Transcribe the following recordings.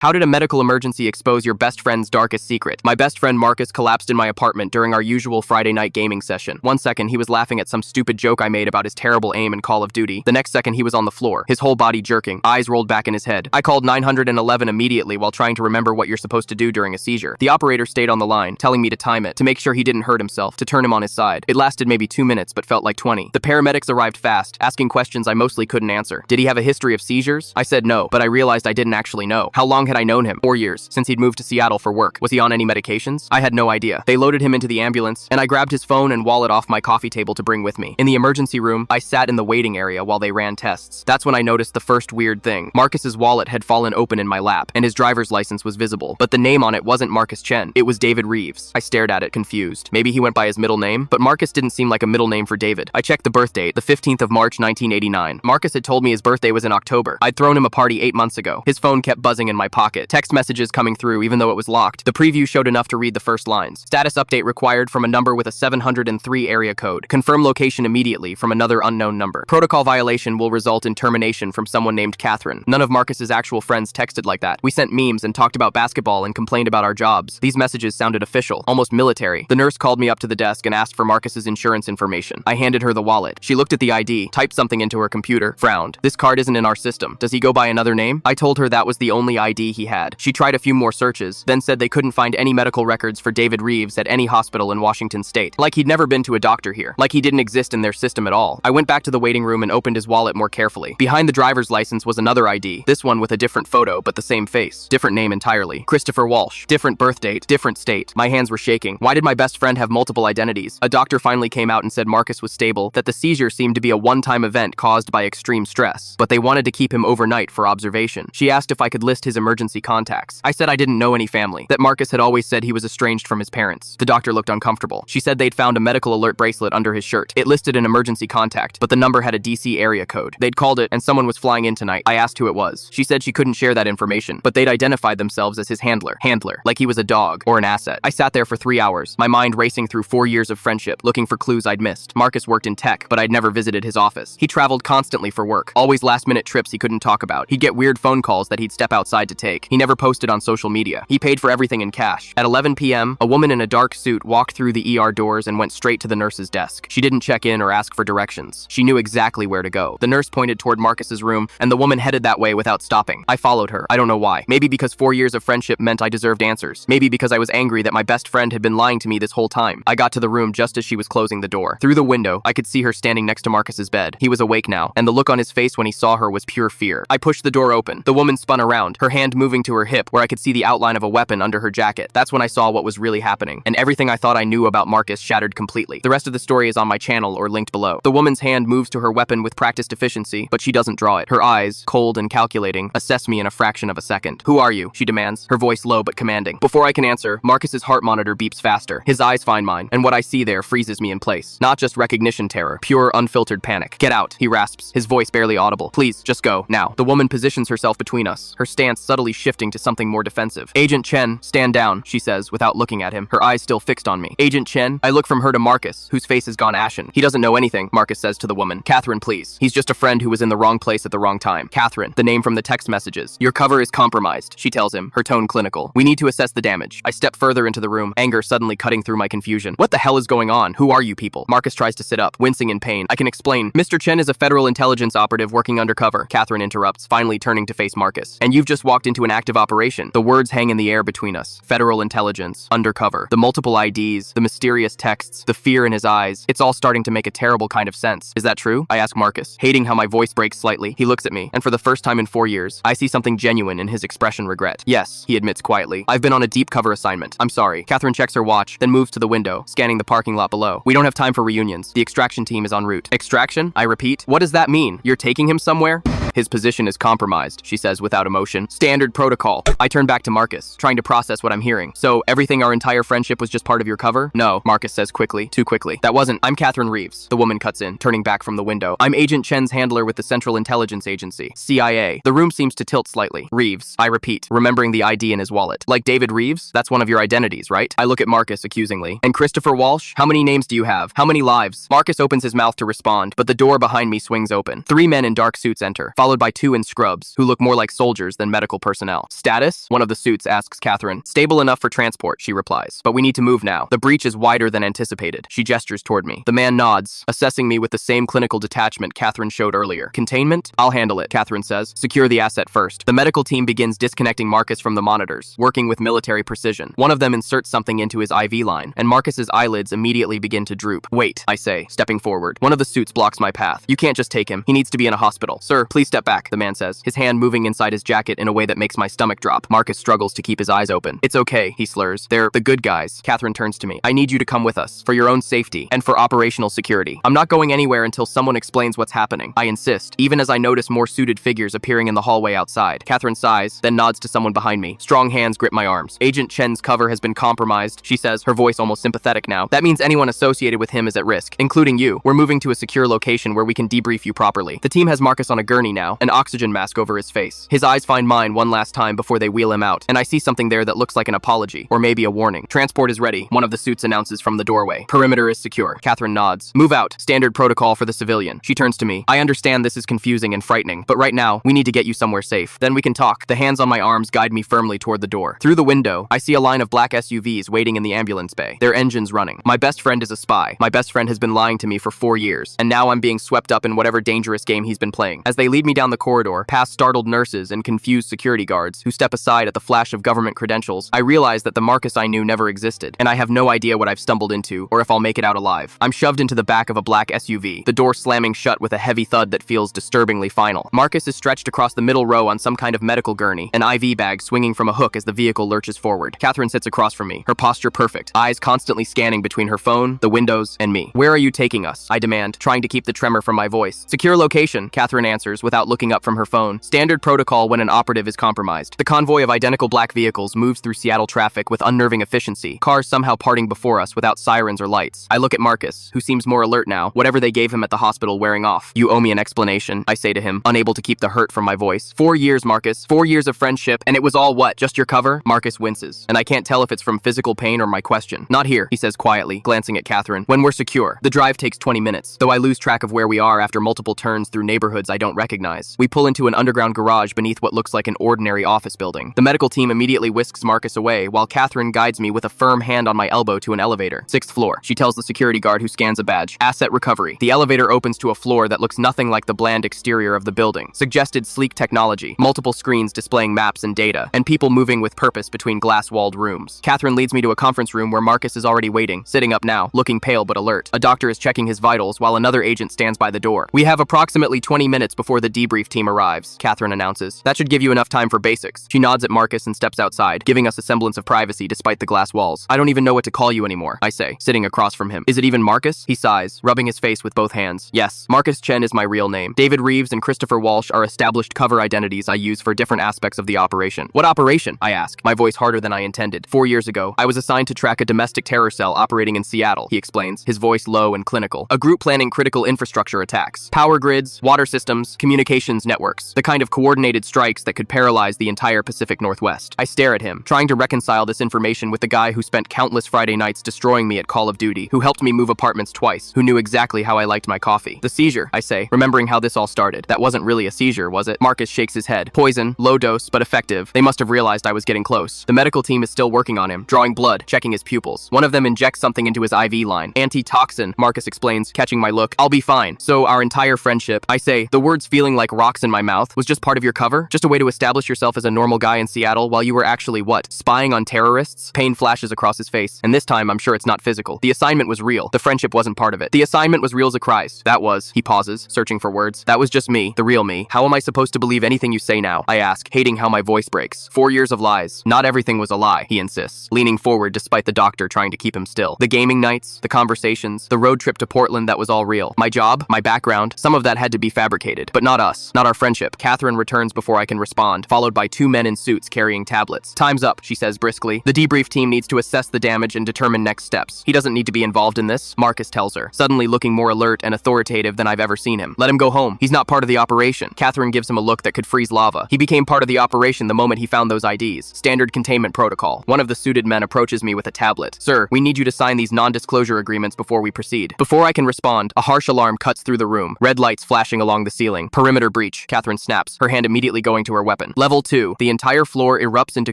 How did a medical emergency expose your best friend's darkest secret? My best friend Marcus collapsed in my apartment during our usual Friday night gaming session. One second, he was laughing at some stupid joke I made about his terrible aim in Call of Duty. The next second, he was on the floor, his whole body jerking, eyes rolled back in his head. I called 911 immediately while trying to remember what you're supposed to do during a seizure. The operator stayed on the line, telling me to time it, to make sure he didn't hurt himself, to turn him on his side. It lasted maybe 2 minutes, but felt like 20. The paramedics arrived fast, asking questions I mostly couldn't answer. Did he have a history of seizures? I said no, but I realized I didn't actually know. How long had I known him? 4 years. Since he'd moved to Seattle for work. Was he on any medications? I had no idea. They loaded him into the ambulance, and I grabbed his phone and wallet off my coffee table to bring with me. In the emergency room, I sat in the waiting area while they ran tests. That's when I noticed the first weird thing. Marcus's wallet had fallen open in my lap, and his driver's license was visible. But the name on it wasn't Marcus Chen. It was David Reeves. I stared at it, confused. Maybe he went by his middle name? But Marcus didn't seem like a middle name for David. I checked the birth date, the 15th of March, 1989. Marcus had told me his birthday was in October. I'd thrown him a party 8 months ago. His phone kept buzzing in my pocket. Text messages coming through even though it was locked. The preview showed enough to read the first lines. Status update required from a number with a 703 area code. Confirm location immediately from another unknown number. Protocol violation will result in termination from someone named Catherine. None of Marcus's actual friends texted like that. We sent memes and talked about basketball and complained about our jobs. These messages sounded official, almost military. The nurse called me up to the desk and asked for Marcus's insurance information. I handed her the wallet. She looked at the ID, typed something into her computer, frowned. This card isn't in our system. Does he go by another name? I told her that was the only ID he had. She tried a few more searches, then said they couldn't find any medical records for David Reeves at any hospital in Washington state. Like he'd never been to a doctor here. Like he didn't exist in their system at all. I went back to the waiting room and opened his wallet more carefully. Behind the driver's license was another ID. This one with a different photo, but the same face. Different name entirely. Christopher Walsh. Different birth date. Different state. My hands were shaking. Why did my best friend have multiple identities? A doctor finally came out and said Marcus was stable, that the seizure seemed to be a one-time event caused by extreme stress, but they wanted to keep him overnight for observation. She asked if I could list his emergency contacts. I said I didn't know any family, that Marcus had always said he was estranged from his parents. The doctor looked uncomfortable. She said they'd found a medical alert bracelet under his shirt. It listed an emergency contact, but the number had a DC area code. They'd called it, and someone was flying in tonight. I asked who it was. She said she couldn't share that information, but they'd identified themselves as his handler. Handler, like he was a dog or an asset. I sat there for 3 hours, my mind racing through 4 years of friendship, looking for clues I'd missed. Marcus worked in tech, but I'd never visited his office. He traveled constantly for work, always last-minute trips he couldn't talk about. He'd get weird phone calls that he'd step outside to take. He never posted on social media. He paid for everything in cash. At 11 p.m., a woman in a dark suit walked through the ER doors and went straight to the nurse's desk. She didn't check in or ask for directions. She knew exactly where to go. The nurse pointed toward Marcus's room, and the woman headed that way without stopping. I followed her. I don't know why. Maybe because 4 years of friendship meant I deserved answers. Maybe because I was angry that my best friend had been lying to me this whole time. I got to the room just as she was closing the door. Through the window, I could see her standing next to Marcus's bed. He was awake now, and the look on his face when he saw her was pure fear. I pushed the door open. The woman spun around, her hand moving to her hip where I could see the outline of a weapon under her jacket. That's when I saw what was really happening, and everything I thought I knew about Marcus shattered completely. The rest of the story is on my channel or linked below. The woman's hand moves to her weapon with practiced efficiency, but she doesn't draw it. Her eyes, cold and calculating, assess me in a fraction of a second. Who are you? She demands, her voice low but commanding. Before I can answer, Marcus's heart monitor beeps faster. His eyes find mine, and what I see there freezes me in place. Not just recognition terror, pure unfiltered panic. Get out, he rasps, his voice barely audible. Please, just go, now. The woman positions herself between us, her stance subtly shifting to something more defensive. Agent Chen, stand down, she says without looking at him, her eyes still fixed on me. Agent Chen? I look from her to Marcus, whose face has gone ashen. He doesn't know anything, Marcus says to the woman. Catherine, please. He's just a friend who was in the wrong place at the wrong time. Catherine, the name from the text messages. Your cover is compromised, she tells him, her tone clinical. We need to assess the damage. I step further into the room, anger suddenly cutting through my confusion. What the hell is going on? Who are you people? Marcus tries to sit up, wincing in pain. I can explain. Mr. Chen is a federal intelligence operative working undercover. Catherine interrupts, finally turning to face Marcus. And you've just walked into an active operation. The words hang in the air between us. Federal intelligence, undercover, the multiple IDs, the mysterious texts, the fear in his eyes. It's all starting to make a terrible kind of sense. Is that true? I ask Marcus, hating how my voice breaks slightly. He looks at me, and for the first time in 4 years, I see something genuine in his expression. Regret. Yes, he admits quietly. I've been on a deep cover assignment. I'm sorry. Catherine checks her watch, then moves to the window, scanning the parking lot below. We don't have time for reunions. The extraction team is en route. Extraction? I repeat. What does that mean? You're taking him somewhere? His position is compromised, she says without emotion. Standard protocol. I turn back to Marcus, trying to process what I'm hearing. So, everything our entire friendship was just part of your cover? No, Marcus says quickly, too quickly. That wasn't. I'm Catherine Reeves. The woman cuts in, turning back from the window. I'm Agent Chen's handler with the Central Intelligence Agency, CIA. The room seems to tilt slightly. Reeves, I repeat, remembering the ID in his wallet. Like David Reeves? That's one of your identities, right? I look at Marcus accusingly. And Christopher Walsh? How many names do you have? How many lives? Marcus opens his mouth to respond, but the door behind me swings open. 3 men in dark suits enter, followed by 2 in scrubs, who look more like soldiers than medical personnel. Status? One of the suits asks Catherine. Stable enough for transport, she replies. But we need to move now. The breach is wider than anticipated. She gestures toward me. The man nods, assessing me with the same clinical detachment Catherine showed earlier. Containment? I'll handle it, Catherine says. Secure the asset first. The medical team begins disconnecting Marcus from the monitors, working with military precision. One of them inserts something into his IV line, and Marcus's eyelids immediately begin to droop. Wait, I say, stepping forward. One of the suits blocks my path. You can't just take him. He needs to be in a hospital. Sir, please step back, the man says, his hand moving inside his jacket in a way that makes my stomach drop. Marcus struggles to keep his eyes open. It's okay, he slurs. They're the good guys. Catherine turns to me. I need you to come with us, for your own safety, and for operational security. I'm not going anywhere until someone explains what's happening. I insist, even as I notice more suited figures appearing in the hallway outside. Catherine sighs, then nods to someone behind me. Strong hands grip my arms. Agent Chen's cover has been compromised, she says, her voice almost sympathetic now. That means anyone associated with him is at risk, including you. We're moving to a secure location where we can debrief you properly. The team has Marcus on a gurney now, an oxygen mask over his face. His eyes find mine one last time before they wheel him out, and I see something there that looks like an apology, or maybe a warning. Transport is ready, one of the suits announces from the doorway. Perimeter is secure. Catherine nods. Move out. Standard protocol for the civilian. She turns to me. I understand this is confusing and frightening, but right now, we need to get you somewhere safe. Then we can talk. The hands on my arms guide me firmly toward the door. Through the window, I see a line of black SUVs waiting in the ambulance bay, their engines running. My best friend is a spy. My best friend has been lying to me for 4 years, and now I'm being swept up in whatever dangerous game he's been playing. As they lead me down the corridor, past startled nurses and confused security guards who step aside at the flash of government credentials, I realize that the Marcus I knew never existed, and I have no idea what I've stumbled into or if I'll make it out alive. I'm shoved into the back of a black SUV, the door slamming shut with a heavy thud that feels disturbingly final. Marcus is stretched across the middle row on some kind of medical gurney, an IV bag swinging from a hook as the vehicle lurches forward. Catherine sits across from me, her posture perfect, eyes constantly scanning between her phone, the windows, and me. Where are you taking us? I demand, trying to keep the tremor from my voice. Secure location, Catherine answers without looking up from her phone. Standard protocol when an operative is compromised. The convoy of identical black vehicles moves through Seattle traffic with unnerving efficiency, cars somehow parting before us without sirens or lights. I look at Marcus, who seems more alert now, whatever they gave him at the hospital wearing off. You owe me an explanation, I say to him, unable to keep the hurt from my voice. 4 years, Marcus. 4 years of friendship, and it was all what? Just your cover? Marcus winces, and I can't tell if it's from physical pain or my question. Not here, he says quietly, glancing at Catherine. When we're secure. The drive takes 20 minutes, though I lose track of where we are after multiple turns through neighborhoods I don't recognize. We pull into an underground garage beneath what looks like an ordinary office building. The medical team immediately whisks Marcus away, while Catherine guides me with a firm hand on my elbow to an elevator. 6th floor, she tells the security guard who scans a badge. Asset recovery. The elevator opens to a floor that looks nothing like the bland exterior of the building. Suggested sleek technology, multiple screens displaying maps and data, and people moving with purpose between glass-walled rooms. Catherine leads me to a conference room where Marcus is already waiting, sitting up now, looking pale but alert. A doctor is checking his vitals while another agent stands by the door. We have approximately 20 minutes before the debrief team arrives, Catherine announces. That should give you enough time for basics. She nods at Marcus and steps outside, giving us a semblance of privacy despite the glass walls. I don't even know what to call you anymore, I say, sitting across from him. Is it even Marcus? He sighs, rubbing his face with both hands. Yes, Marcus Chen is my real name. David Reeves and Christopher Walsh are established cover identities I use for different aspects of the operation. What operation? I ask, my voice harder than I intended. 4 years ago, I was assigned to track a domestic terror cell operating in Seattle, he explains, his voice low and clinical. A group planning critical infrastructure attacks. Power grids, water systems, communications networks. The kind of coordinated strikes that could paralyze the entire Pacific Northwest. I stare at him, trying to reconcile this information with the guy who spent countless Friday nights destroying me at Call of Duty, who helped me move apartments twice, who knew exactly how I liked my coffee. The seizure, I say, remembering how this all started. That wasn't really a seizure, was it? Marcus shakes his head. Poison, low dose, but effective. They must have realized I was getting close. The medical team is still working on him, drawing blood, checking his pupils. One of them injects something into his IV line. Antitoxin, Marcus explains, catching my look. I'll be fine. So our entire friendship, I say, the words feeling like rocks in my mouth, was just part of your cover? Just a way to establish yourself as a normal guy in Seattle while you were actually what? Spying on terrorists? Pain flashes across his face, and this time I'm sure it's not physical. The assignment was real. The friendship wasn't part of it. The assignment was real, Zacharias. That was, he pauses, searching for words. That was just me, the real me. How am I supposed to believe anything you say now? I ask, hating how my voice breaks. 4 years of lies. Not everything was a lie, he insists, leaning forward despite the doctor trying to keep him still. The gaming nights, the conversations, the road trip to Portland, that was all real. My job, my background, some of that had to be fabricated. But not us, not our friendship. Catherine returns before I can respond, followed by 2 men in suits carrying tablets. Time's up, she says briskly. The debrief team needs to assess the damage and determine next steps. He doesn't need to be involved in this, Marcus tells her, suddenly looking more alert and authoritative than I've ever seen him. Let him go home. He's not part of the operation. Catherine gives him a look that could freeze lava. He became part of the operation the moment he found those IDs. Standard containment protocol. One of the suited men approaches me with a tablet. Sir, we need you to sign these non-disclosure agreements before we proceed. Before I can respond, a harsh alarm cuts through the room, red lights flashing along the ceiling. Perimeter Perimeter breach, Catherine snaps, her hand immediately going to her weapon. Level 2. The entire floor erupts into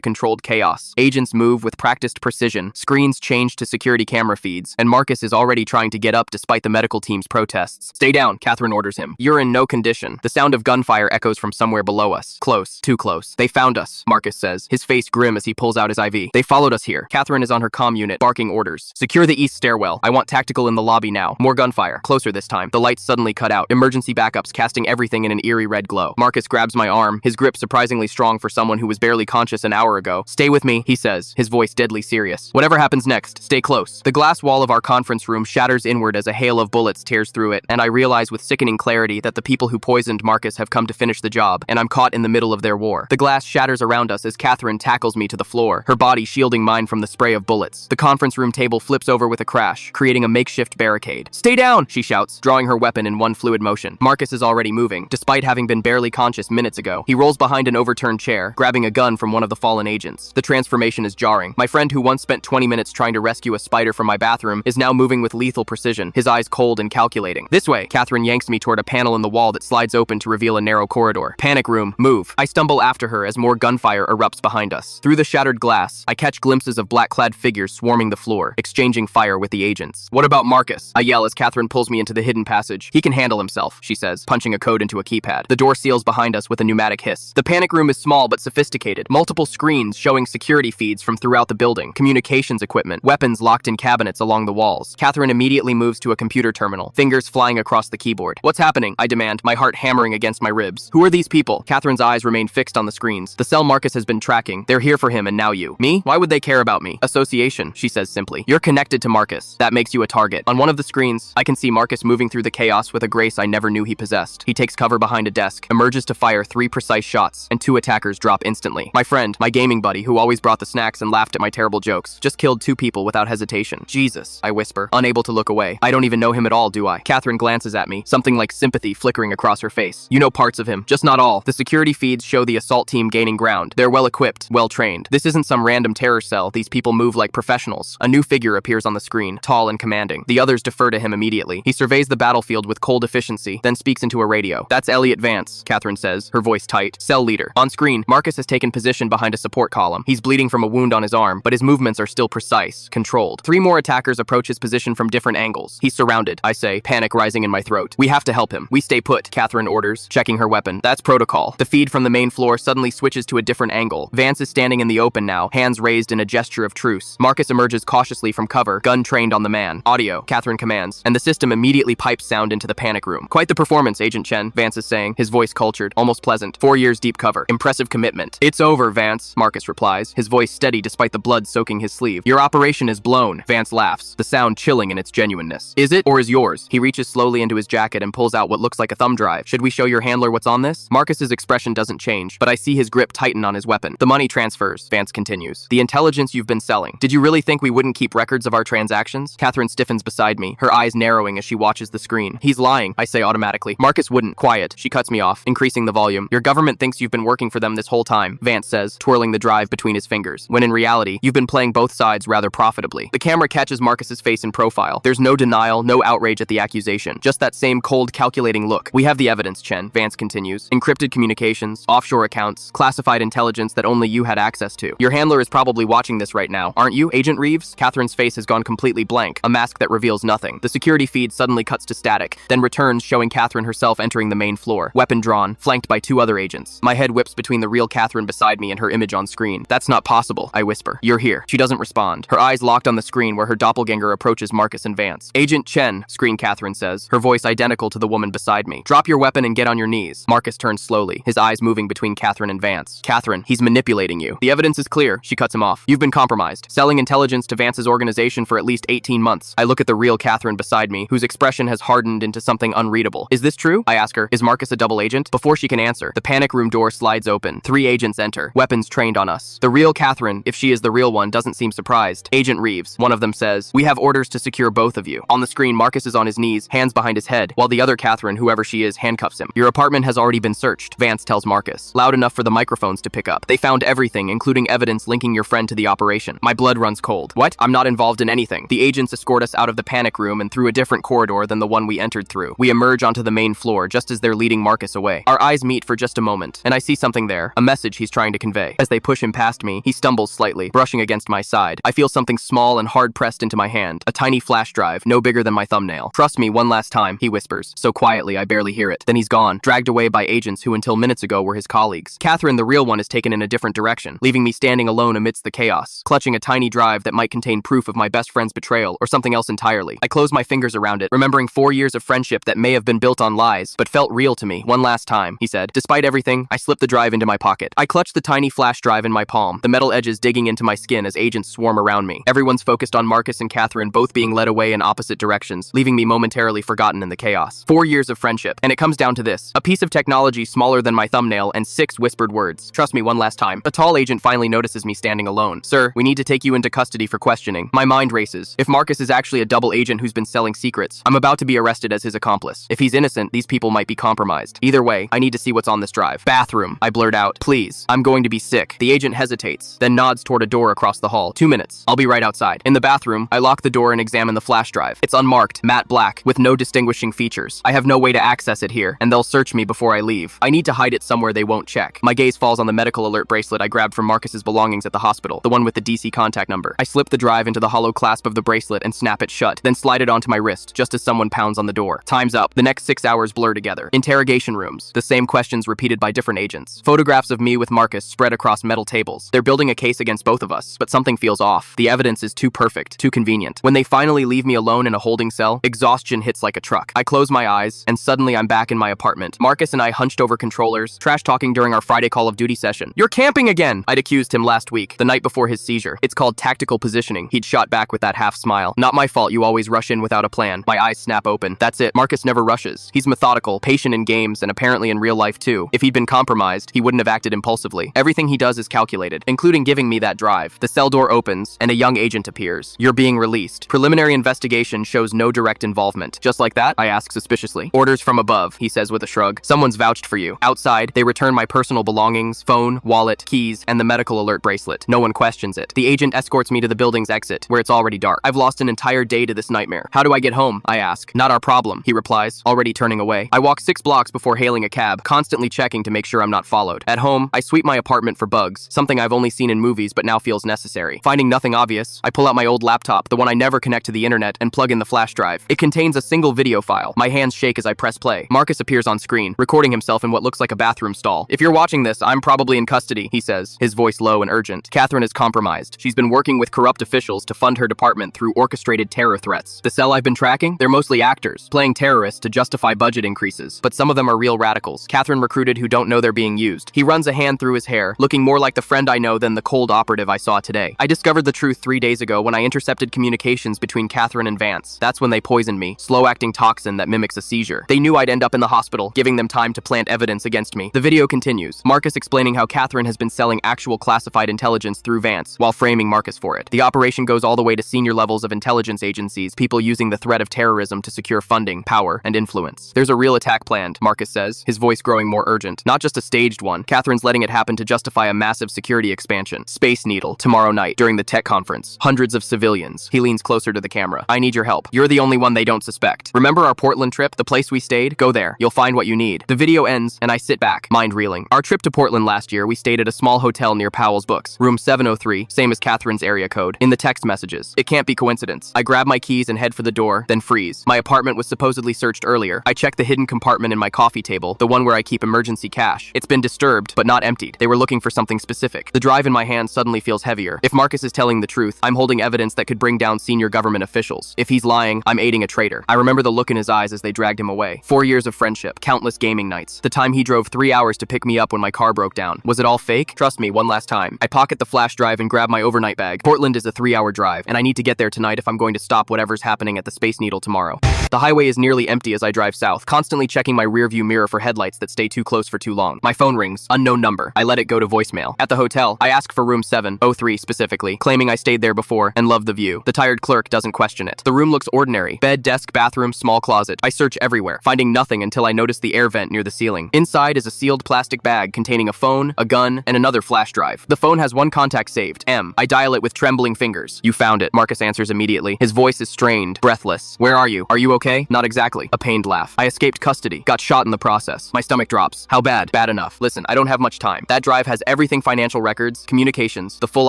controlled chaos. Agents move with practiced precision, screens change to security camera feeds, and Marcus is already trying to get up despite the medical team's protests. Stay down, Catherine orders him. You're in no condition. The sound of gunfire echoes from somewhere below us. Close. Too close. They found us, Marcus says, his face grim as he pulls out his IV. They followed us here. Catherine is on her comm unit, barking orders. Secure the east stairwell. I want tactical in the lobby now. More gunfire. Closer this time. The lights suddenly cut out. Emergency backups casting everything in an eerie red glow. Marcus grabs my arm, his grip surprisingly strong for someone who was barely conscious an hour ago. Stay with me, he says, his voice deadly serious. Whatever happens next, stay close. The glass wall of our conference room shatters inward as a hail of bullets tears through it, and I realize with sickening clarity that the people who poisoned Marcus have come to finish the job, and I'm caught in the middle of their war. The glass shatters around us as Catherine tackles me to the floor, her body shielding mine from the spray of bullets. The conference room table flips over with a crash, creating a makeshift barricade. Stay down, she shouts, drawing her weapon in one fluid motion. Marcus is already moving, despite having been barely conscious minutes ago. He rolls behind an overturned chair, grabbing a gun from one of the fallen agents. The transformation is jarring. My friend who once spent 20 minutes trying to rescue a spider from my bathroom is now moving with lethal precision, his eyes cold and calculating. This way, Catherine yanks me toward a panel in the wall that slides open to reveal a narrow corridor. Panic room, move. I stumble after her as more gunfire erupts behind us. Through the shattered glass, I catch glimpses of black-clad figures swarming the floor, exchanging fire with the agents. What about Marcus? I yell as Catherine pulls me into the hidden passage. He can handle himself, she says, punching a code into a keypad. The door seals behind us with a pneumatic hiss. The panic room is small but sophisticated. Multiple screens showing security feeds from throughout the building, communications equipment, weapons locked in cabinets along the walls. Catherine immediately moves to a computer terminal, fingers flying across the keyboard. What's happening? I demand, my heart hammering against my ribs. Who are these people? Catherine's eyes remain fixed on the screens. The cell Marcus has been tracking. They're here for him and now you. Me? Why would they care about me? Association, she says simply. You're connected to Marcus. That makes you a target. On one of the screens, I can see Marcus moving through the chaos with a grace I never knew he possessed. He takes cover behind a desk, emerges to fire 3 precise shots, and 2 attackers drop instantly. My friend, my gaming buddy who always brought the snacks and laughed at my terrible jokes, just killed 2 people without hesitation. Jesus, I whisper, unable to look away. I don't even know him at all, do I? Catherine glances at me, something like sympathy flickering across her face. You know parts of him, just not all. The security feeds show the assault team gaining ground. They're well equipped, well trained. This isn't some random terror cell. These people move like professionals. A new figure appears on the screen, tall and commanding. The others defer to him immediately. He surveys the battlefield with cold efficiency, then speaks into a radio. That's Elliot Vance, Catherine says, her voice tight. Cell leader. On screen, Marcus has taken position behind a support column. He's bleeding from a wound on his arm, but his movements are still precise, controlled. 3 more attackers approach his position from different angles. He's surrounded, I say, panic rising in my throat. We have to help him. We stay put, Catherine orders, checking her weapon. That's protocol. The feed from the main floor suddenly switches to a different angle. Vance is standing in the open now, hands raised in a gesture of truce. Marcus emerges cautiously from cover, gun trained on the man. Audio, Catherine commands, and the system immediately pipes sound into the panic room. Quite the performance, Agent Chen, Vance is saying, his voice cultured, almost pleasant. 4 years deep cover. Impressive commitment. It's over, Vance, Marcus replies, his voice steady despite the blood soaking his sleeve. Your operation is blown. Vance laughs, the sound chilling in its genuineness. Is it, or is yours? He reaches slowly into his jacket and pulls out what looks like a thumb drive. Should we show your handler what's on this? Marcus's expression doesn't change, but I see his grip tighten on his weapon. The money transfers, Vance continues. The intelligence you've been selling. Did you really think we wouldn't keep records of our transactions? Catherine stiffens beside me, her eyes narrowing as she watches the screen. He's lying, I say automatically. Marcus wouldn't. Quiet. She cuts me off, increasing the volume. Your government thinks you've been working for them this whole time, Vance says, twirling the drive between his fingers, when in reality, you've been playing both sides rather profitably. The camera catches Marcus's face in profile. There's no denial, no outrage at the accusation, just that same cold, calculating look. We have the evidence, Chen, Vance continues. Encrypted communications, offshore accounts, classified intelligence that only you had access to. Your handler is probably watching this right now, aren't you, Agent Reeves? Catherine's face has gone completely blank, a mask that reveals nothing. The security feed suddenly cuts to static, then returns showing Catherine herself entering the main floor, weapon drawn, flanked by 2 other agents. My head whips between the real Catherine beside me and her image on screen. That's not possible, I whisper. You're here. She doesn't respond, her eyes locked on the screen where her doppelganger approaches Marcus and Vance. Agent Chen, screen Catherine says, her voice identical to the woman beside me. Drop your weapon and get on your knees. Marcus turns slowly, his eyes moving between Catherine and Vance. Catherine, he's manipulating you. The evidence is clear, she cuts him off. You've been compromised, selling intelligence to Vance's organization for at least 18 months. I look at the real Catherine beside me, whose expression has hardened into something unreadable. Is this true? I ask her. Is Marcus a double agent? Before she can answer, the panic room door slides open. 3 agents enter, weapons trained on us. The real Catherine, if she is the real one, doesn't seem surprised. Agent Reeves, one of them says, we have orders to secure both of you. On the screen, Marcus is on his knees, hands behind his head, while the other Catherine, whoever she is, handcuffs him. Your apartment has already been searched, Vance tells Marcus, loud enough for the microphones to pick up. They found everything, including evidence linking your friend to the operation. My blood runs cold. What? I'm not involved in anything. The agents escort us out of the panic room and through a different corridor than the one we entered through. We emerge onto the main floor just as their there leading Marcus away. Our eyes meet for just a moment, and I see something there, a message he's trying to convey. As they push him past me, he stumbles slightly, brushing against my side. I feel something small and hard pressed into my hand, a tiny flash drive, no bigger than my thumbnail. "Trust me one last time," he whispers, so quietly I barely hear it. Then he's gone, dragged away by agents who until minutes ago were his colleagues. Catherine, the real one, is taken in a different direction, leaving me standing alone amidst the chaos, clutching a tiny drive that might contain proof of my best friend's betrayal or something else entirely. I close my fingers around it, remembering 4 years of friendship that may have been built on lies, but felt real to me. "One last time," he said. Despite everything, I slipped the drive into my pocket. I clutch the tiny flash drive in my palm, the metal edges digging into my skin as agents swarm around me. Everyone's focused on Marcus and Catherine, both being led away in opposite directions, leaving me momentarily forgotten in the chaos. 4 years of friendship, and it comes down to this: a piece of technology smaller than my thumbnail and 6 whispered words. "Trust me one last time." A tall agent finally notices me standing alone. "Sir, we need to take you into custody for questioning." My mind races. If Marcus is actually a double agent who's been selling secrets, I'm about to be arrested as his accomplice. If he's innocent, these people might be compromised. Either way, I need to see what's on this drive. "Bathroom," I blurt out. "Please, I'm going to be sick." The agent hesitates, then nods toward a door across the hall. 2 minutes. I'll be right outside. In the bathroom, I lock the door and examine the flash drive. It's unmarked, matte black, with no distinguishing features. I have no way to access it here, and they'll search me before I leave. I need to hide it somewhere they won't check. My gaze falls on the medical alert bracelet I grabbed from Marcus's belongings at the hospital, the one with the DC contact number. I slip the drive into the hollow clasp of the bracelet and snap it shut, then slide it onto my wrist, just as someone pounds on the door. Time's up. The next 6 hours blur together. Interrogation rooms. The same questions repeated by different agents. Photographs of me with Marcus spread across metal tables. They're building a case against both of us, but something feels off. The evidence is too perfect, too convenient. When they finally leave me alone in a holding cell, exhaustion hits like a truck. I close my eyes, and suddenly I'm back in my apartment. Marcus and I hunched over controllers, trash-talking during our Friday Call of Duty session. "You're camping again!" I'd accused him last week, the night before his seizure. "It's called tactical positioning," he'd shot back with that half smile. "Not my fault you always rush in without a plan." My eyes snap open. That's it. Marcus never rushes. He's methodical, patient in games, and apparently in real life too. If he'd been compromised, he wouldn't have acted impulsively. Everything he does is calculated, including giving me that drive. The cell door opens, and a young agent appears. "You're being released. Preliminary investigation shows no direct involvement." "Just like that?" I ask suspiciously. "Orders from above," he says with a shrug. "Someone's vouched for you." Outside, they return my personal belongings, phone, wallet, keys, and the medical alert bracelet. No one questions it. The agent escorts me to the building's exit, where it's already dark. I've lost an entire day to this nightmare. "How do I get home?" I ask. "Not our problem," he replies, already turning away. I walk 6 blocks before hailing a cab, constantly checking to make sure I'm not followed. At home, I sweep my apartment for bugs, something I've only seen in movies but now feels necessary. Finding nothing obvious, I pull out my old laptop, the one I never connect to the internet, and plug in the flash drive. It contains a single video file. My hands shake as I press play. Marcus appears on screen, recording himself in what looks like a bathroom stall. "If you're watching this, I'm probably in custody," he says, his voice low and urgent. "Catherine is compromised. She's been working with corrupt officials to fund her department through orchestrated terror threats. The cell I've been tracking? They're mostly actors, playing terrorists to justify budget increases. But some of them are real radicals, Catherine recruited, who don't know they're being used." He runs a hand through his hair, looking more like the friend I know than the cold operative I saw today. "I discovered the truth 3 days ago when I intercepted communications between Catherine and Vance. That's when they poisoned me. Slow-acting toxin that mimics a seizure. They knew I'd end up in the hospital, giving them time to plant evidence against me." The video continues, Marcus explaining how Catherine has been selling actual classified intelligence through Vance, while framing Marcus for it. The operation goes all the way to senior levels of intelligence agencies, people using the threat of terrorism to secure funding, power, and influence. "There's a real attack planned," Marcus says, his voice growing more urgent. "Not just a staged one. Catherine's letting it happen to justify a massive security expansion. Space Needle, tomorrow night, during the tech conference. Hundreds of civilians." He leans closer to the camera. "I need your help. You're the only one they don't suspect. Remember our Portland trip, the place we stayed? Go there. You'll find what you need." The video ends, and I sit back, mind reeling. Our trip to Portland last year, we stayed at a small hotel near Powell's Books, room 703, same as Catherine's area code. In the text messages. It can't be coincidence. I grab my keys and head for the door, then freeze. My apartment was supposedly searched earlier. I check the hidden compartment in my coffee table, the one where I keep emergency cash. It's been disturbed, but not emptied. They were looking for something specific. The drive in my hand suddenly feels heavier. If Marcus is telling the truth, I'm holding evidence that could bring down senior government officials. If he's lying, I'm aiding a traitor. I remember the look in his eyes as they dragged him away. 4 years of friendship, countless gaming nights. The time he drove 3 hours to pick me up when my car broke down. Was it all fake? Trust me, one last time. I pocket the flash drive and grab my overnight bag. Portland is a 3-hour drive, and I need to get there tonight if I'm going to stop whatever's happening at the Space Needle tomorrow. The highway is nearly empty as I drive south, constantly checking my rearview mirror for headlights that stay too close for too long. My phone rings. Unknown number. I let it go to voicemail. At the hotel, I ask for room 703 specifically, claiming I stayed there before and loved the view. The tired clerk doesn't question it. The room looks ordinary. Bed, desk, bathroom, small closet. I search everywhere, finding nothing until I notice the air vent near the ceiling. Inside is a sealed plastic bag containing a phone, a gun, and another flash drive. The phone has one contact saved, M. I dial it with trembling fingers. "You found it," Marcus answers immediately. His voice is strained, breathless. "Where are you? Are you okay? Not exactly. A pained laugh. I escaped custody. Got shot in the process. My stomach drops. How bad? Bad enough. Listen, I don't have much time. That drive has everything: financial records, communications, the full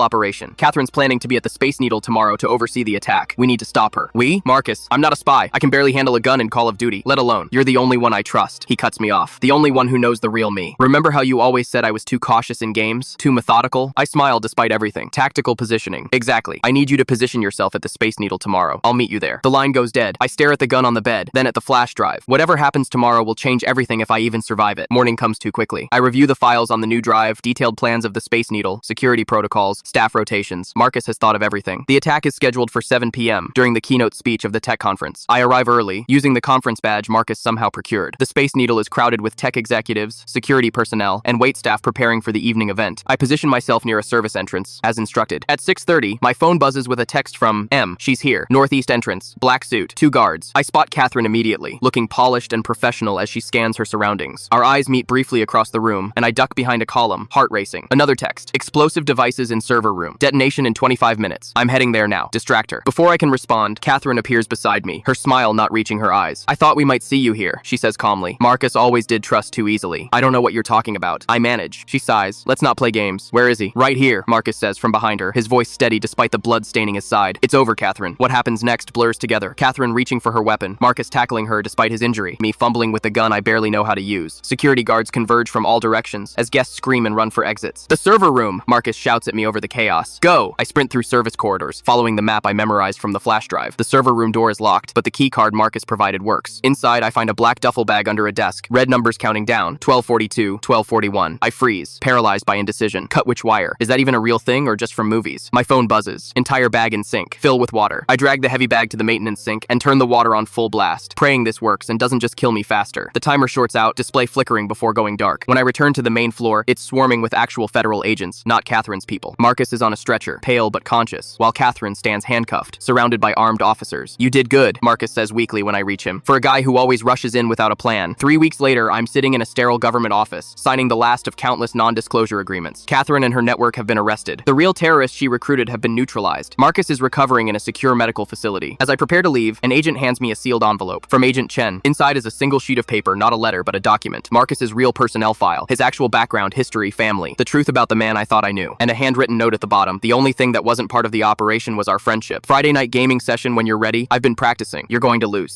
operation. Catherine's planning to be at the Space Needle tomorrow to oversee the attack. We need to stop her. We? Marcus, I'm not a spy. I can barely handle a gun in Call of Duty, let alone. You're the only one I trust. He cuts me off. The only one who knows the real me. Remember how you always said I was too cautious in games? Too methodical? I smile despite everything. Tactical positioning. Exactly. I need you to position yourself at the Space Needle tomorrow. I'll meet you there. The line goes dead. I stare at the gun on the bed, then at the flash drive. Whatever happens tomorrow will change everything if I even survive it. Morning comes too quickly. I review the files on the new drive, detailed plans of the Space Needle, security protocols, staff rotations. Marcus has thought of everything. The attack is scheduled for 7 p.m. during the keynote speech of the tech conference. I arrive early, using the conference badge Marcus somehow procured. The Space Needle is crowded with tech executives, security personnel, and waitstaff preparing for the evening event. I position myself near a service entrance, as instructed. At 6:30, my phone buzzes with a text from M. She's here. Northeast entrance. Black suit. 2 guards. I spot Catherine immediately, looking polished and professional as she scans her surroundings. Our eyes meet briefly across the room, and I duck behind a column, heart racing. Another text. Explosive devices in server room. Detonation in 25 minutes. I'm heading there now. Distract her. Before I can respond, Catherine appears beside me, her smile not reaching her eyes. I thought we might see you here, she says calmly. Marcus always did trust too easily. I don't know what you're talking about. I manage. She sighs. Let's not play games. Where is he? Right here, Marcus says from behind her, his voice steady despite the blood staining his side. It's over, Catherine. What happens next blurs together. Catherine reaching for her weapon, Marcus tackling her despite his injury, me fumbling with the gun I barely know how to use. Security guards converge from all directions as guests scream and run for exits. The server room, Marcus shouts at me over the chaos. Go! I sprint through service corridors, following the map I memorized from the flash drive. The server room door is locked, but the key card Marcus provided works. Inside, I find a black duffel bag under a desk, red numbers counting down, 1242, 1241. I freeze, paralyzed by indecision. Cut which wire? Is that even a real thing or just from movies? My phone buzzes. Entire bag in sink. Fill with water. I drag the heavy bag to the maintenance sink and turn the water on full blast, praying this works and doesn't just kill me faster. The timer shorts out, display flickering before going dark. When I return to the main floor, it's swarming with actual federal agents, not Catherine's people. Marcus is on a stretcher, pale but conscious, while Catherine stands handcuffed, surrounded by armed officers. You did good, Marcus says weakly when I reach him. For a guy who always rushes in without a plan. 3 weeks later, I'm sitting in a sterile government office, signing the last of countless non-disclosure agreements. Catherine and her network have been arrested. The real terrorists she recruited have been neutralized. Marcus is recovering in a secure medical facility. As I prepare to leave, an agent hands me a sealed envelope from Agent Chen. Inside is a single sheet of paper, not a letter, but a document. Marcus's real personnel file, his actual background, history, family, the truth about the man I thought I knew, and a handwritten note at the bottom. The only thing that wasn't part of the operation was our friendship. Friday night gaming session when you're ready. I've been practicing. You're going to lose.